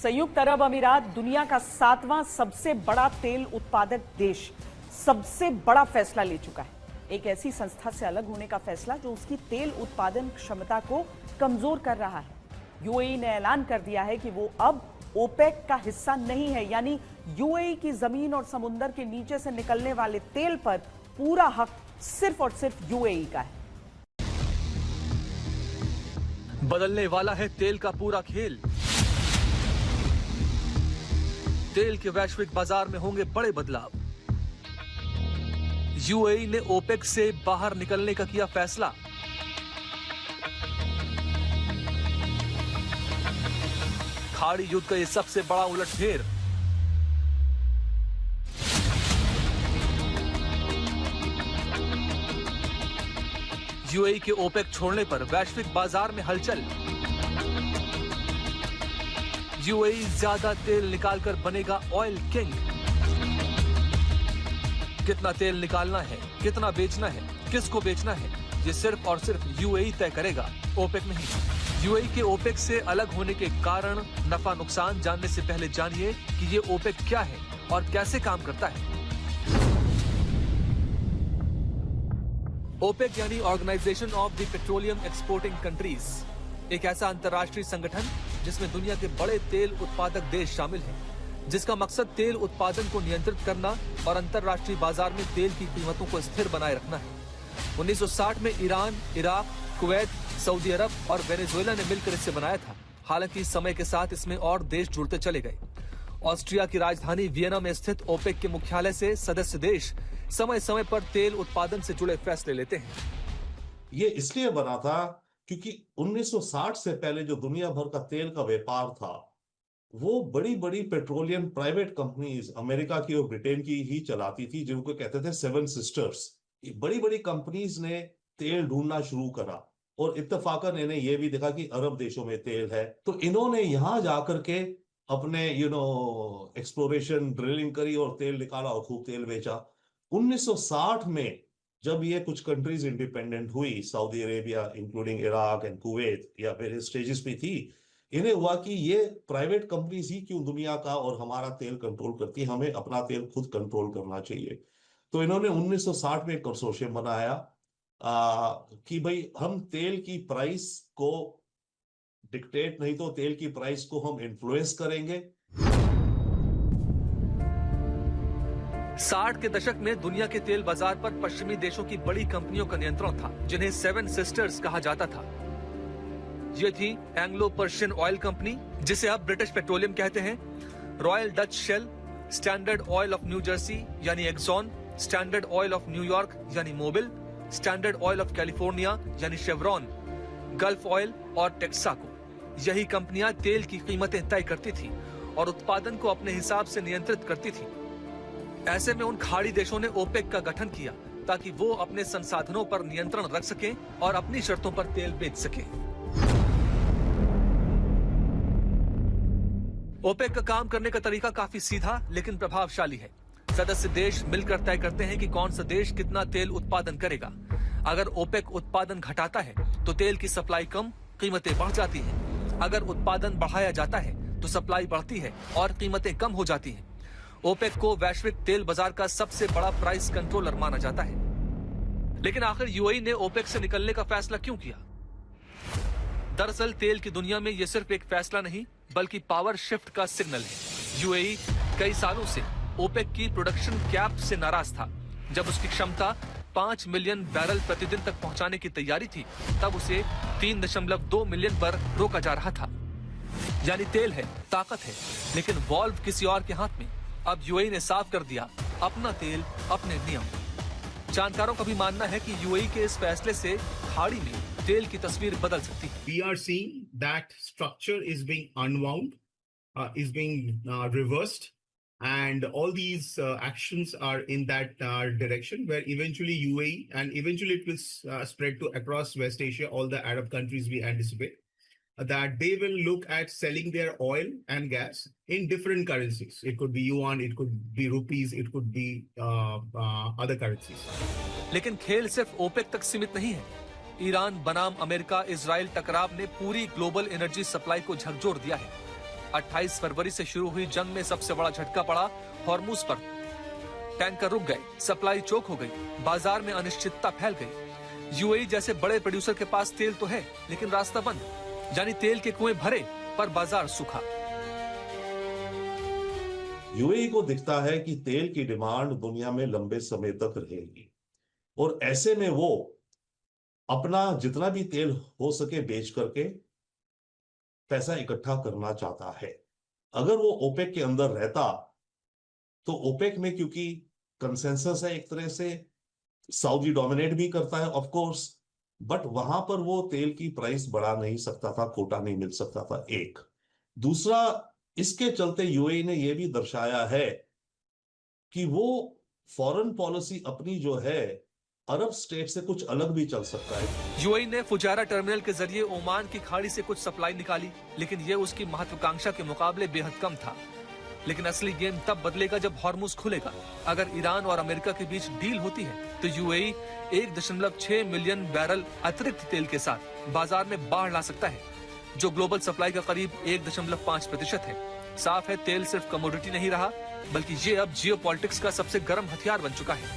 संयुक्त अरब अमीरात दुनिया का 7वां सबसे बड़ा तेल उत्पादक देश सबसे बड़ा फैसला ले चुका है। एक ऐसी संस्था से अलग होने का फैसला जो उसकी तेल उत्पादन क्षमता को कमजोर कर रहा है। यूएई ने ऐलान कर दिया है कि वो अब ओपेक का हिस्सा नहीं है, यानी यूएई की जमीन और समुद्र के नीचे से निकलने वाले तेल पर पूरा हक सिर्फ और सिर्फ यूएई का है। बदलने वाला है तेल का पूरा खेल। तेल के वैश्विक बाजार में होंगे बड़े बदलाव। यूएई ने ओपेक से बाहर निकलने का किया फैसला। खाड़ी युद्ध का यह सबसे बड़ा उलटफेर। यूएई के ओपेक छोड़ने पर वैश्विक बाजार में हलचल। यूएई ज्यादा तेल निकालकर बनेगा ऑयल किंग। कितना तेल निकालना है, कितना बेचना है, किसको बेचना है, ये सिर्फ और सिर्फ यूएई तय करेगा, ओपेक नहीं। यूएई के ओपेक से अलग होने के कारण, नफा नुकसान जानने से पहले जानिए कि ये ओपेक क्या है और कैसे काम करता है। ओपेक यानी organisation of the petroleum exporting countries, एक ऐसा अंतर्राष्ट्रीय संगठन जिसमें दुनिया के बड़े तेल उत्पादक देश शामिल हैं, जिसका मकसद तेल उत्पादन को नियंत्रित करना और अंतर्राष्ट्रीय बाजार में तेल की कीमतों को स्थिर बनाए रखना है। 1960 में ईरान, इराक, कुवैत, सऊदी अरब और वेनेजुएला ने मिलकर इसे बनाया था। हालांकि समय के साथ इसमें और देश जुड़ते चले गए। ऑस्ट्रिया की राजधानी वियना में स्थित ओपेक के मुख्यालय से सदस्य देश समय समय पर तेल उत्पादन से जुड़े फैसले लेते हैं। ये इसलिए बना था क्योंकि 1960 से पहले जो दुनिया भर का तेल का व्यापार था, वो बड़ी बड़ी पेट्रोलियम प्राइवेट कंपनीज अमेरिका की और ब्रिटेन की ही चलाती थी, जिनको कहते थे सेवन सिस्टर्स। बड़ी बड़ी कंपनीज ने तेल ढूंढना शुरू करा और इत्तेफाकन इन्हें यह भी देखा कि अरब देशों में तेल है, तो इन्होंने यहां जाकर के अपने एक्सप्लोरेशन ड्रिलिंग करी और तेल निकाला और खूब तेल बेचा। 1960 में जब ये कुछ कंट्रीज इंडिपेंडेंट हुई, Saudi Arabia including Iraq and Kuwait या वेरियस स्टेजेस पे थी, इन्हें हुआ कि ये प्राइवेट कंपनीज ही क्यों दुनिया का और हमारा तेल कंट्रोल करती है, हमें अपना तेल खुद कंट्रोल करना चाहिए। तो इन्होंने 1960 में एक कंसोर्शियम बनाया कि भाई हम तेल की प्राइस को डिक्टेट नहीं तो तेल की प्राइस को हम इन्फ्लुएंस करेंगे। 60 के दशक में दुनिया के तेल बाजार पर पश्चिमी देशों की बड़ी कंपनियों का नियंत्रण था, जिन्हें सेवन सिस्टर्स कहा जाता था। ये थी एंग्लो पर्शियन ऑयल कंपनी, जिसे अब ब्रिटिश पेट्रोलियम कहते हैं, Royal Dutch Shell, Standard Oil of New Jersey यानी Exxon, Standard Oil of New York यानी Mobil, Standard Oil of California यानी शेवरॉन, गल्फ ऑयल और टेक्साको। यही कंपनियां तेल की कीमतें तय करती थी और उत्पादन को अपने हिसाब से नियंत्रित करती थी। ऐसे में उन खाड़ी देशों ने ओपेक का गठन किया ताकि वो अपने संसाधनों पर नियंत्रण रख सकें और अपनी शर्तों पर तेल बेच सकें। ओपेक का काम करने का तरीका काफी सीधा लेकिन प्रभावशाली है। सदस्य देश मिलकर तय करते हैं कि कौन सा देश कितना तेल उत्पादन करेगा। अगर ओपेक उत्पादन घटाता है तो तेल की सप्लाई कम, कीमतें बढ़ जाती हैं। अगर उत्पादन बढ़ाया जाता है तो सप्लाई बढ़ती है और कीमतें कम हो जाती हैं। ओपेक को वैश्विक तेल बाजार का सबसे बड़ा प्राइस कंट्रोलर माना जाता है। लेकिन आखिर यूएई ने ओपेक से निकलने का फैसला क्यों किया? दरअसल तेल की दुनिया में यह सिर्फ एक फैसला नहीं बल्कि पावर शिफ्ट का सिग्नल है। यूएई कई सालों से ओपेक की प्रोडक्शन कैप से नाराज था। जब उसकी क्षमता 5 मिलियन बैरल प्रतिदिन तक पहुंचाने की तैयारी थी, तब उसे 3.2 मिलियन पर रोका जा रहा था। यानी तेल है, ताकत है, लेकिन वॉल्व किसी और के हाथ में। अब यूएई ने साफ कर दिया, अपना तेल अपने नियम। जानकारों का भी मानना है कि यूएई के इस फैसले से खाड़ी में तेल की तस्वीर बदल सकती है। We are seeing that structure is being unwound, is being reversed, and all these actions are in that direction, where eventually UAE and eventually it will spread to across West Asia, all the Arab countries we anticipate. That they will look at selling their oil and gas in different currencies. It could be yuan, it could be rupees, it could be other currencies. लेकिन खेल सिर्फ OPEC तक सीमित नहीं है। Iran बनाम America Israel टकराव ने पूरी ग्लोबल एनर्जी सप्लाई को झकझोर दिया है। 28 फरवरी से शुरू हुई जंग में सबसे बड़ा झटका पड़ा हॉर्मुज पर। टैंकर रुक गए, सप्लाई चोक हो गई, बाजार में अनिश्चितता फैल गई। यूएई जैसे बड़े प्रोड्यूसर के पास तेल तो है, लेकिन रास्ता बंद, यानी तेल के कुएं भरे पर बाजार सूखा। यूएई को दिखता है कि तेल की डिमांड दुनिया में लंबे समय तक रहेगी और ऐसे में वो अपना जितना भी तेल हो सके बेच करके पैसा इकट्ठा करना चाहता है। अगर वो ओपेक के अंदर रहता तो ओपेक में क्योंकि कंसेंसस है एक तरह से, सऊदी डोमिनेट भी करता है ऑफ कोर्स, बट वहां पर वो तेल की प्राइस बढ़ा नहीं सकता था, कोटा नहीं मिल सकता था। एक दूसरा, इसके चलते यूएई ने यह भी दर्शाया है कि वो फॉरेन पॉलिसी अपनी जो है अरब स्टेट से कुछ अलग भी चल सकता है। यूएई ने फुजारा टर्मिनल के जरिए ओमान की खाड़ी से कुछ सप्लाई निकाली, लेकिन यह उसकी महत्वाकांक्षा के मुकाबले बेहद कम था। लेकिन असली गेम तब बदलेगा जब हॉर्मुज खुलेगा। अगर ईरान और अमेरिका के बीच डील होती है तो यूएई 1.6 मिलियन बैरल अतिरिक्त तेल के साथ बाजार में बाढ़ ला सकता है, जो ग्लोबल सप्लाई का करीब 1.5% है। साफ है, तेल सिर्फ कमोडिटी नहीं रहा, बल्कि ये अब जियोपॉलिटिक्स का सबसे गर्म हथियार बन चुका है।